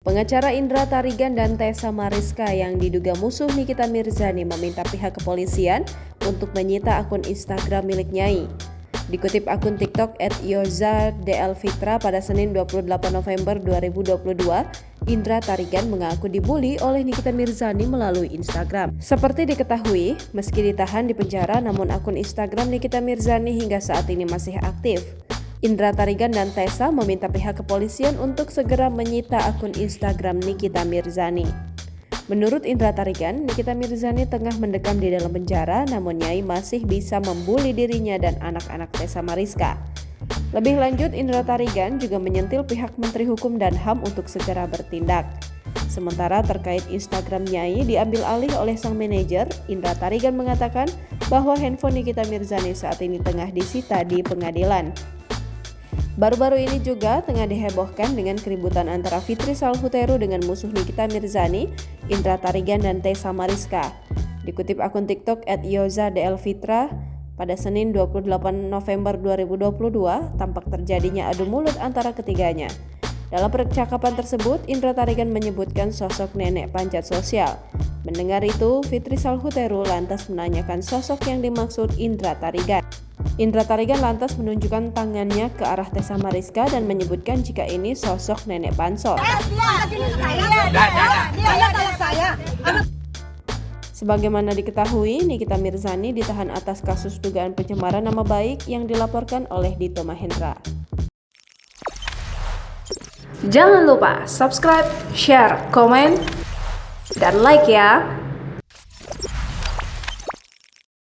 Pengacara Indra Tarigan dan Tessa Mariska yang diduga musuh Nikita Mirzani meminta pihak kepolisian untuk menyita akun Instagram milik Nyai. Dikutip akun TikTok @yoza_dlfitra pada Senin 28 November 2022, Indra Tarigan mengaku dibully oleh Nikita Mirzani melalui Instagram. Seperti diketahui, meski ditahan di penjara, namun akun Instagram Nikita Mirzani hingga saat ini masih aktif. Indra Tarigan dan Tessa meminta pihak kepolisian untuk segera menyita akun Instagram Nikita Mirzani. Menurut Indra Tarigan, Nikita Mirzani tengah mendekam di dalam penjara, namun Nyai masih bisa membuli dirinya dan anak-anak Tessa Mariska. Lebih lanjut, Indra Tarigan juga menyentil pihak Menteri Hukum dan HAM untuk segera bertindak. Sementara terkait Instagram Nyai diambil alih oleh sang manajer, Indra Tarigan mengatakan bahwa handphone Nikita Mirzani saat ini tengah disita di pengadilan. Baru-baru ini juga tengah dihebohkan dengan keributan antara Fitri Salhuteru dengan musuh Nikita Mirzani, Indra Tarigan dan Tessa Mariska. Dikutip akun TikTok @yoza_dlfitra pada Senin 28 November 2022, tampak terjadinya adu mulut antara ketiganya. Dalam percakapan tersebut, Indra Tarigan menyebutkan sosok nenek panjat sosial. Mendengar itu, Fitri Salhuteru lantas menanyakan sosok yang dimaksud Indra Tarigan. Indra Tarigan lantas menunjukkan tangannya ke arah Tessa Mariska dan menyebutkan jika ini sosok nenek pansos. Sebagaimana diketahui, Nikita Mirzani ditahan atas kasus dugaan pencemaran nama baik yang dilaporkan oleh Dito Mahendra. Jangan lupa subscribe, share, komen, dan like ya!